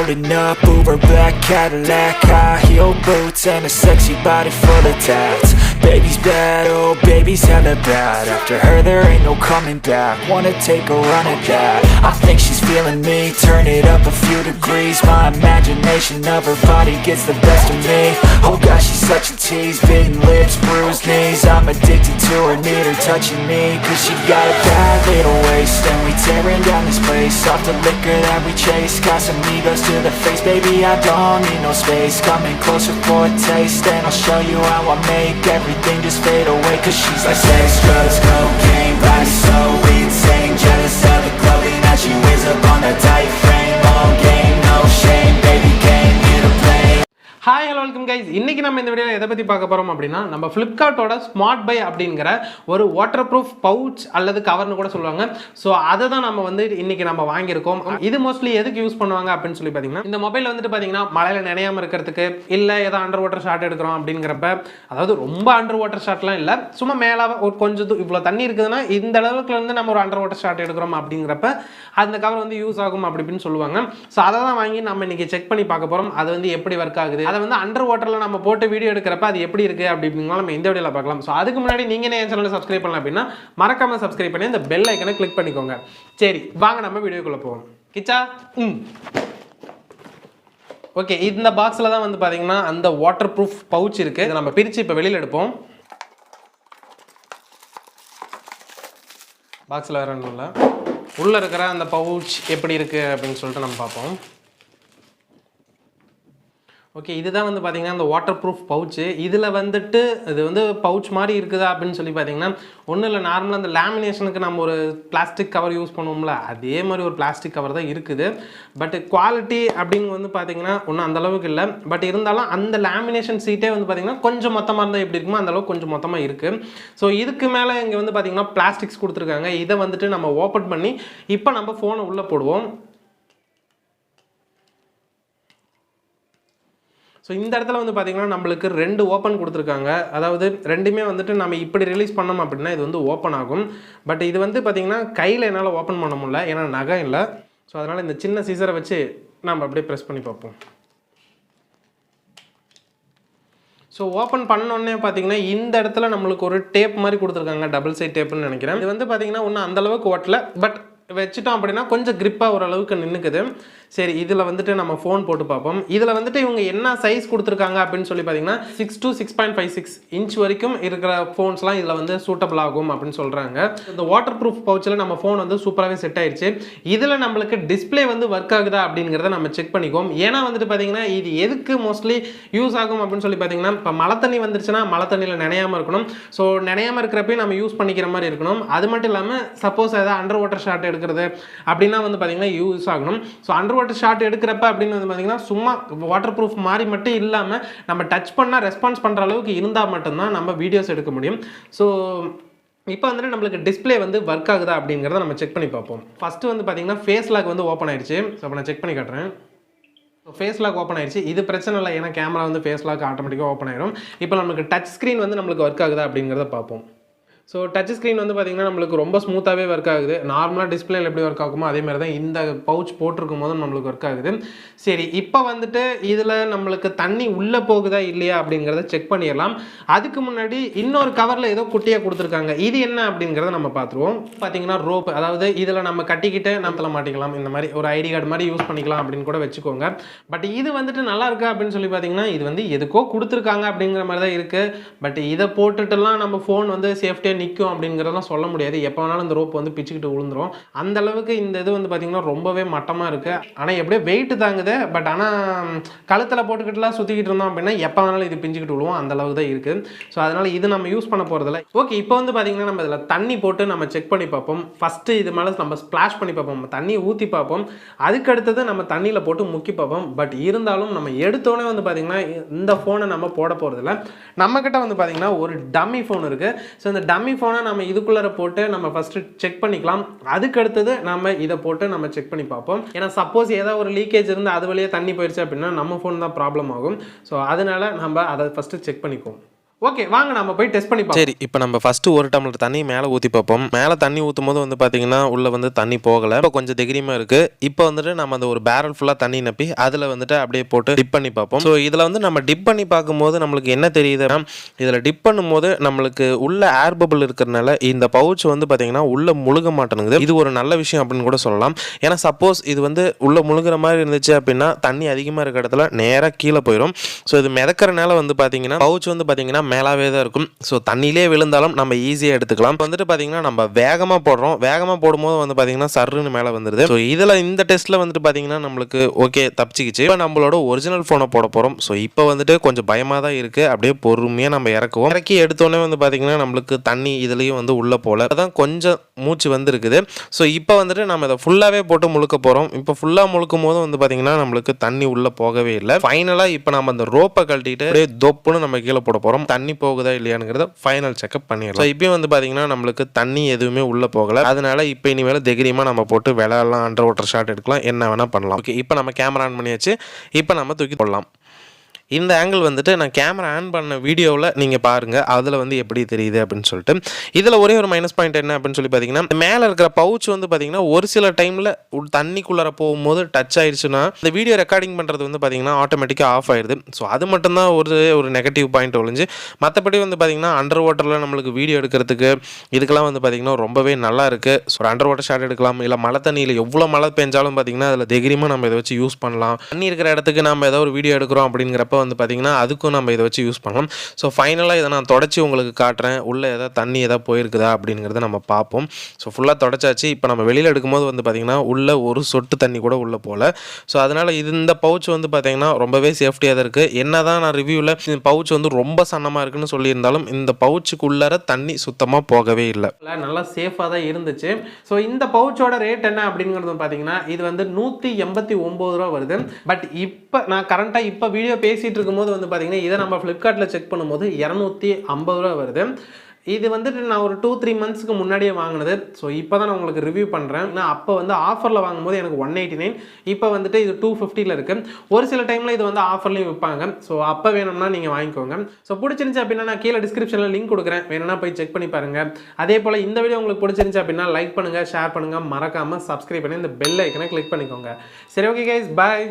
pulling up, Uber black Cadillac, high heel boots and a sexy body full of tats. Baby's bad, oh baby's hella bad. After her there ain't no coming back. Wanna take a run at that. I think she's feeling me. Turn it up a few degrees. My imagination of her body gets the best of me. Oh gosh, she's such a tease. Bitten lips, bruised knees. I'm addicted to her, need her touching me. Cause she got a bad little waist, and we tearing down this place. Off the liquor that we chase. Got some egos to the face. Baby, I don't need no space. Coming closer for a taste, and I'll show you how I make everything just fade away. Cause she's like sex, drugs, cocaine, body so insane. Jealous of the clothing that she wears up on a tight frame. All game, no shame, baby came here to play. Hi, hello, welcome guys. இன்னைக்கு நம்ம இந்த வீடியோல எதை பத்தி பார்க்க போறோம் அப்படினா நம்ம Flipkartோட ஸ்மார்ட் பை அப்படிங்கற ஒரு வாட்டர் ப்ரூஃப் பவுச் அல்லது கவர்னு கூட சொல்லுவாங்க. சோ அதை தான் நம்ம வந்து இன்னைக்கு நம்ம வாங்கி இருக்கோம். இது மோஸ்ட்லி எதுக்கு யூஸ் பண்ணுவாங்க அப்படினு சொல்லி பாத்தீங்கன்னா இந்த மொபைல் வந்துட்டு பாத்தீங்கன்னா மழையில நனையாம இருக்கிறதுக்கு இல்ல ஏதோ அண்டர் வாட்டர் ஷாட் எடுக்கறோம் அப்படிங்கறப்ப அதாவது ரொம்ப அண்டர் வாட்டர் ஷாட்லாம் இல்ல சும்மா மேல ஒரு கொஞ்சம் இவ்ளோ தண்ணி இருக்குதுன்னா இந்த அளவுக்குல இருந்து நம்ம ஒரு அண்டர் வாட்டர் ஷாட் எடுக்கறோம் அப்படிங்கறப்ப அந்த கவர் வந்து யூஸ் ஆகும் அப்படினு சொல்லுவாங்க. சோ அதை தான் வாங்கி நம்ம இன்னைக்கு செக் பண்ணி பார்க்க போறோம். அது வந்து எப்படி வர்க் ஆகுது, அதை வந்து அண்டர் வாட்டர்ல நம்ம போட்டு வீடியோ எடுக்கிறப்ப அது எப்படி இருக்கு அப்படிங்கறத நம்ம இந்த வீடியோல பார்க்கலாம். சோ அதுக்கு முன்னாடி நீங்க என் சேனலை சப்ஸ்கிரைப் பண்ணலாம் அப்படினா மறக்காம சப்ஸ்கிரைப் பண்ணி அந்த பெல் ஐகானை கிளிக் பண்ணிக்கோங்க. சரி வாங்க நம்ம வீடியோக்குள்ள போவோம். கிச்சா ஓகே, இந்த பாக்ஸ்ல தான் வந்து பாத்தீங்கன்னா அந்த வாட்டர் ப்ரூஃப் பவுச் இருக்கு. இதை நம்ம பிரிச்சு இப்ப வெளியில எடுப்போம். பாக்ஸ்ல வேற ஒன்றும் இல்லை, உள்ள இருக்கிற அந்த பவுச் எப்படி இருக்கு அப்படின்னு சொல்லிட்டு நம்ம பார்ப்போம். ஓகே, இதுதான் வந்து பார்த்தீங்கன்னா அந்த வாட்டர் ப்ரூஃப் பவுச்சு. இதில் வந்துட்டு இது வந்து பவுச் மாதிரி இருக்குதா அப்படின்னு சொல்லி பார்த்தீங்கன்னா ஒன்றும் இல்லை, நார்மலாக அந்த லேமினேஷனுக்கு நம்ம ஒரு பிளாஸ்டிக் கவர் யூஸ் பண்ணுவோம்ல அதே மாதிரி ஒரு பிளாஸ்டிக் கவர் தான் இருக்குது. பட் குவாலிட்டி அப்படின்னு வந்து பார்த்தீங்கன்னா ஒன்றும் அந்தளவுக்கு இல்லை. பட் இருந்தாலும் அந்த லேமினேஷன் சீட்டே வந்து பார்த்தீங்கன்னா கொஞ்சம் மொத்தமாக இருந்தால் எப்படி இருக்குமோ அந்தளவுக்கு கொஞ்சம் மொத்தமாக இருக்குது. ஸோ இதுக்கு மேலே இங்கே வந்து பார்த்தீங்கன்னா பிளாஸ்டிக்ஸ் கொடுத்துருக்காங்க. இதை வந்துட்டு நம்ம ஓப்பன் பண்ணி இப்போ நம்ம ஃபோனை உள்ளே போடுவோம். ஸோ இந்த இடத்துல வந்து பார்த்தீங்கன்னா நம்மளுக்கு ரெண்டு ஓப்பன் கொடுத்துருக்காங்க. அதாவது ரெண்டுமே வந்துட்டு நம்ம இப்படி ரிலீஸ் பண்ணோம் அப்படின்னா இது வந்து ஓப்பன் ஆகும். பட் இது வந்து பார்த்தீங்கன்னா கையில் என்னால் ஓப்பன் பண்ண முடியல, ஏன்னா நகம் இல்லை. ஸோ அதனால் இந்த சின்ன சீசரை வச்சு நம்ம அப்படியே ப்ரெஸ் பண்ணி பார்ப்போம். ஸோ ஓப்பன் பண்ணோடனே பார்த்தீங்கன்னா இந்த இடத்துல நம்மளுக்கு ஒரு டேப் மாதிரி கொடுத்துருக்காங்க, டபுள் சைட் டேப்புன்னு நினைக்கிறேன். இது வந்து பார்த்தீங்கன்னா ஒன்றும் அந்தளவுக்கு ஓட்டலை, பட் வச்சுட்டோம் அப்படின்னா கொஞ்சம் கிரிப்பாக ஓரளவுக்கு நின்றுக்குது. சரி, இதில் வந்துட்டு நம்ம ஃபோன் போட்டு பார்ப்போம். இதில் வந்துட்டு இவங்க என்ன சைஸ் கொடுத்துருக்காங்க அப்படின்னு சொல்லி பார்த்தீங்கன்னா 6 to 6.56 இன்ச் வரைக்கும் இருக்கிற ஃபோன்ஸ்லாம் இதில் வந்து சூட்டபிள் ஆகும் அப்படின்னு சொல்கிறாங்க. இந்த வாட்டர் ப்ரூஃப் பவுச்சில் நம்ம ஃபோன் வந்து சூப்பராகவே செட் ஆயிடுச்சு. இதில் நம்மளுக்கு டிஸ்பிளே வந்து ஒர்க் ஆகுதா அப்படிங்கிறத நம்ம செக் பண்ணிக்குவோம். ஏன்னா வந்துட்டு பார்த்தீங்கன்னா இது எதுக்கு மோஸ்ட்லி யூஸ் ஆகும் அப்படின்னு சொல்லி பார்த்தீங்கன்னா இப்போ மழை தண்ணி வந்துருச்சுன்னா மழை தண்ணியில் நினையாமல் இருக்கணும். ஸோ நினையாமல் இருக்கிறப்பையும் நம்ம யூஸ் பண்ணிக்கிற மாதிரி இருக்கணும். அது மட்டும் இல்லாமல் சப்போஸ் ஏதாவது அண்டர் வாட்டர் ஷாட் எடுக்கிறது அப்படின்னா வந்து பார்த்தீங்கன்னா யூஸ் ஆகணும். ஸோ அண்டர் வாட்டர் ஷாட் எடுக்கிறப்ப அப்படின்னு வந்து பார்த்தீங்கன்னா சும்மா வாட்டர் ப்ரூஃப் மாதிரி மட்டும் இல்லாமல் நம்ம டச் பண்ணால் ரெஸ்பான்ஸ் பண்ணுற அளவுக்கு இருந்தால் மட்டும்தான் நம்ம வீடியோஸ் எடுக்க முடியும். ஸோ இப்போ வந்துட்டு நம்மளுக்கு டிஸ்பிளே வந்து ஒர்க் ஆகுதா அப்படிங்கிறத நம்ம செக் பண்ணி பார்ப்போம். ஃபஸ்ட்டு வந்து பார்த்தீங்கன்னா ஃபேஸ் லாக் வந்து ஓப்பன் ஆயிடுச்சு. ஸோ அப்போ நான் செக் பண்ணி காட்டுறேன். ஃபேஸ் லாக் ஓப்பன் ஆயிடுச்சு. இது பிரச்சனை இல்லை, ஏன்னா கேமரா வந்து ஃபேஸ் லாக் ஆட்டோமேட்டிக்காக ஓப்பன் ஆயிடும். இப்போ நமக்கு டச் ஸ்க்ரீன் வந்து நம்மளுக்கு ஒர்க் ஆகுதா அப்படிங்கிறத பார்ப்போம். ஸோ டச் ஸ்க்ரீன் வந்து பார்த்திங்கன்னா நம்மளுக்கு ரொம்ப ஸ்மூத்தாகவே ஒர்க் ஆகுது. நார்மலாக டிஸ்பிளேல எப்படி ஒர்க் ஆகுமோ அதே மாதிரி தான் இந்த பவுச் போட்டிருக்கும் போதும் நம்மளுக்கு ஒர்க் ஆகுது. சரி, இப்போ வந்துட்டு இதில் நம்மளுக்கு தண்ணி உள்ளே போகுதா இல்லையா அப்படிங்கிறத செக் பண்ணிடலாம். அதுக்கு முன்னாடி இன்னொரு கவரில் ஏதோ குட்டியாக கொடுத்துருக்காங்க. இது என்ன அப்படிங்கிறத நம்ம பார்த்துருவோம். பார்த்தீங்கன்னா ரோப், அதாவது இதில் நம்ம கட்டிக்கிட்டு நம்மள மாட்டிக்கலாம். இந்த மாதிரி ஒரு ஐடி கார்டு மாதிரி யூஸ் பண்ணிக்கலாம் அப்படின்னு கூட வச்சுக்கோங்க. பட் இது வந்துட்டு நல்லா இருக்கா அப்படின்னு சொல்லி பார்த்தீங்கன்னா இது வந்து எதுக்கோ கொடுத்துருக்காங்க அப்படிங்கிற மாதிரி தான் இருக்குது. பட் இதை போட்டுட்டுலாம் நம்ம ஃபோன் வந்து சேஃப்டியாக நிற்கும் அப்படிங்கிறதெல்லாம் சொல்ல முடியாது. எப்போ வேணாலும் இந்த ரோப் வந்து பிச்சுக்கிட்டு விழுந்துரும். அந்த அளவுக்கு இந்த இது வந்து பார்த்தீங்கன்னா ரொம்பவே மட்டமாக இருக்குது. ஆனால் எப்படியோ வெயிட் தாங்குது. பட் ஆனால் கழுத்தில் போட்டுக்கிட்டுலாம் சுற்றிக்கிட்டு இருந்தோம் அப்படின்னா எப்போ வேணாலும் இது பிஞ்சுக்கிட்டு விழுவோம், அந்த அளவுக்கு தான் இருக்குது. ஸோ அதனால் இது நம்ம யூஸ் பண்ண போகிறதில்ல. ஓகே, இப்போ வந்து பார்த்தீங்கன்னா நம்ம இதில் தண்ணி போட்டு நம்ம செக் பண்ணி பார்ப்போம். ஃபஸ்ட்டு இது மேலே நம்ம ஸ்ப்ளாஷ் பண்ணி பார்ப்போம், தண்ணியை ஊற்றி பார்ப்போம். அதுக்கடுத்தது நம்ம தண்ணியில் போட்டு முக்கி பார்ப்போம். பட் இருந்தாலும் நம்ம எடுத்தோடனே வந்து பார்த்தீங்கன்னா இந்த ஃபோனை நம்ம போட போகிறதில்ல. நம்மக்கிட்ட வந்து பார்த்தீங்கன்னா ஒரு டம்மி ஃபோன் இருக்குது. ஸோ இந்த டம்மி ஃபோனை நம்ம இதுக்குள்ளே போட்டு நம்ம ஃபஸ்ட்டு செக் பண்ணிக்கலாம். அதுக்கு அடுத்தது நம்ம இதை போட்டு நம்ம செக் பண்ணி பார்ப்போம். ஏன்னா சப்போஸ் ஏதாவது ஒரு லீக்கேஜ் இருந்து அது வழியாக தண்ணி போயிடுச்சு அப்படின்னா நம்ம ஃபோன் தான் ப்ராப்ளம் ஆகும். ஸோ அதனால நம்ம அதை ஃபஸ்ட்டு செக் பண்ணிக்குவோம். ஓகே, வாங்க நம்ம போய் டெஸ்ட் பண்ணி பார்ப்போம். சரி, இப்போ நம்ம ஃபஸ்ட்டு ஒரு டம்ளர் தண்ணி மேலே ஊற்றி பார்ப்போம். மேலே தண்ணி ஊற்றும் போது வந்து பார்த்தீங்கன்னா உள்ளே வந்து தண்ணி போகலை, இப்போ கொஞ்சம் திகிரியமாக இருக்குது. இப்போ வந்துட்டு நம்ம அந்த ஒரு பேரல் ஃபுல்லாக தண்ணி நப்பி அதில் வந்துட்டு அப்படியே போட்டு டிப் பண்ணி பார்ப்போம். ஸோ இதில் வந்து நம்ம டிப் பண்ணி பார்க்கும்போது நம்மளுக்கு என்ன தெரியுதுன்னா, இதில் டிப் பண்ணும்போது நம்மளுக்கு உள்ள ஏர் பபிள் இருக்கிறதுனால இந்த பவுச் வந்து பார்த்தீங்கன்னா உள்ளே முழுக மாட்டேங்குது. இது ஒரு நல்ல விஷயம் அப்படின்னு கூட சொல்லலாம். ஏன்னா சப்போஸ் இது வந்து உள்ளே முழுகிற மாதிரி இருந்துச்சு அப்படின்னா தண்ணி அதிகமாக இருக்கிற இடத்துல நேராக கீழே போயிடும். ஸோ இது மிதக்கிறனால வந்து பார்த்தீங்கன்னா பவுச் வந்து பார்த்தீங்கன்னா மேலாவே தான் இருக்கும். ஸோ தண்ணியிலே விழுந்தாலும் நம்ம ஈஸியாக எடுத்துக்கலாம். இப்போ வந்துட்டு பார்த்தீங்கன்னா நம்ம வேகமாக போடுறோம், வேகமாக போடும்போது வந்து பார்த்தீங்கன்னா சர்ருன்னு மேலே வந்துடுது. ஸோ இதில் இந்த டெஸ்ட்டில் வந்துட்டு பார்த்தீங்கன்னா நம்மளுக்கு ஓகே தப்பிச்சிக்கிச்சு. இப்போ நம்மளோட ஒரிஜினல் ஃபோனை போட போகிறோம். ஸோ இப்போ வந்துட்டு கொஞ்சம் பயமாக தான் இருக்குது. அப்படியே பொறுமையாக நம்ம இறக்குவோம். இறக்கி எடுத்தோடனே வந்து பார்த்தீங்கன்னா நம்மளுக்கு தண்ணி இதுலேயும் வந்து உள்ளே போகல, அதான் கொஞ்சம் மூச்சு வந்து இருக்குது. ஸோ இப்போ வந்துட்டு நம்ம இதை ஃபுல்லாகவே போட்டு முழுக்க போகிறோம். இப்போ ஃபுல்லாக முழுக்கும் போது வந்து பார்த்தீங்கன்னா நம்மளுக்கு தண்ணி உள்ளே போகவே இல்லை. ஃபைனலாக இப்போ நம்ம அந்த ரோப்பை கழட்டிட்டு அப்படியே தொப்புன்னு நம்ம கீழே போட போகிறோம். தண்ணி போகுதா இல்லையானுங்கிறத ஃபைனல் செக்அப் பண்ணிடலாம். ஸோ இப்பயும் வந்து பார்த்தீங்கன்னா நம்மளுக்கு தண்ணி எதுவுமே உள்ளே போகலை. அதனால இப்போ இனிமேல் தைரியமாக நம்ம போட்டு விளையாடலாம், அண்டர் வாட்டர் ஷாட் எடுக்கலாம், என்ன வேணால் பண்ணலாம். ஓகே, இப்போ நம்ம கேமரா ஆன் பண்ணியாச்சு. இப்போ நம்ம தூக்கி போடலாம். இந்த ஆங்கிள் வந்துட்டு நான் கேமரா ஆன் பண்ண வீடியோவில் நீங்கள் பாருங்கள், அதில் வந்து எப்படி தெரியுது அப்படின்னு சொல்லிட்டு. இதில் ஒரே ஒரு மைனஸ் பாயிண்ட் என்ன அப்படின்னு சொல்லி பார்த்தீங்கன்னா, மேலே இருக்கிற பவுச் வந்து பார்த்தீங்கன்னா ஒரு சில டைமில் தண்ணிக்குள்ளார போகும்போது டச் ஆயிடுச்சுன்னா இந்த வீடியோ ரெக்கார்டிங் பண்ணுறது வந்து பார்த்தீங்கன்னா ஆட்டோமேட்டிக்காக ஆஃப் ஆயிடுது. ஸோ அது மட்டும்தான் ஒரு நெகட்டிவ் பாயிண்ட் ஒழிஞ்சு, மற்றபடி வந்து பார்த்தீங்கன்னா அண்டர் வாட்டரில் நம்மளுக்கு வீடியோ எடுக்கிறதுக்கு இதுக்கெல்லாம் வந்து பார்த்தீங்கன்னா ரொம்பவே நல்லா இருக்குது. ஸோ அண்டர் வாட்டர் ஷாட் எடுக்கலாம், இல்லை மழை தண்ணியில் எவ்வளோ மழை பெஞ்சாலும் பார்த்தீங்கன்னா அதில் தைரியமாக நம்ம இதை வச்சு யூஸ் பண்ணலாம். தண்ணி இருக்கிற இடத்துக்கு நம்ம ஏதோ ஒரு வீடியோ எடுக்கிறோம் அப்படிங்கிறப்ப வந்து பார்த்தீங்கன்னா அதுக்கும் நம்ம இதை வச்சு யூஸ் பண்ணலாம். ஸோ ஃபைனலாக இதை நான் தொடச்சி உங்களுக்கு காட்டுறேன், உள்ளே ஏதாவது தண்ணி ஏதாவது போயிருக்குதா அப்படிங்கிறத நம்ம பார்ப்போம். ஸோ ஃபுல்லாக தொடச்சாச்சு. இப்போ நம்ம வெளியில் எடுக்கும்போது வந்து பார்த்திங்கன்னா உள்ளே ஒரு சொட்டு தண்ணி கூட உள்ளே போகல. ஸோ அதனால் இந்த பவுச் வந்து பார்த்திங்கன்னா ரொம்பவே சேஃப்டியாக தான் இருக்குது. என்ன தான் நான் ரிவ்யூவில் இந்த பவுச் வந்து ரொம்ப சன்னமாக இருக்குன்னு சொல்லியிருந்தாலும் இந்த பவுச்சுக்குள்ளார தண்ணி சுத்தமாக போகவே இல்லை. நல்லா சேஃபாக தான் இருந்துச்சு. ஸோ இந்த பவுச்சோட ரேட் என்ன அப்படிங்கிறது பார்த்தீங்கன்னா இது வந்து 189 ரூபா வருது. பட் இப்போ நான் கரண்ட்டாக இப்போ வீடியோ பேசிகிட்டு இருக்கும்போது வந்து பார்த்தீங்கன்னா இதை நம்ம ஃப்ளிப்கார்ட்டில் செக் பண்ணும்போது 250 ரூபா வருது. இது வந்துட்டு நான் ஒரு 2-3 மந்த்ஸ்க்கு முன்னாடியே வாங்கினது. ஸோ இப்போ தான் நான் உங்களுக்கு ரிவ்யூ பண்ணுறேன். நான் அப்போ வந்து ஆஃபரில் வாங்கும்போது எனக்கு 189, இப்போ வந்துட்டு இது 250 இருக்குது. ஒரு சில டைமில் இது வந்து ஆஃபர்லேயும் விற்பாங்க. ஸோ அப்போ வேணும்னா நீங்கள் வாங்கிக்கோங்க. ஸோ பிடிச்சிருந்துச்சு அப்படின்னா நான் கீழே டிஸ்கிரிப்ஷனில் லிங்க் கொடுக்குறேன், வேணும்னா போய் செக் பண்ணி பாருங்கள். அதே போல் இந்த வீடியோ உங்களுக்கு பிடிச்சிருந்துச்சு அப்படின்னா லைக் பண்ணுங்கள், ஷேர் பண்ணுங்கள், மறக்காமல் சப்ஸ்கிரைப் பண்ணி இந்த பெல் ஐக்கனை கிளிக் பண்ணிக்கோங்க. சரி, ஓகே கைஸ், பாய்.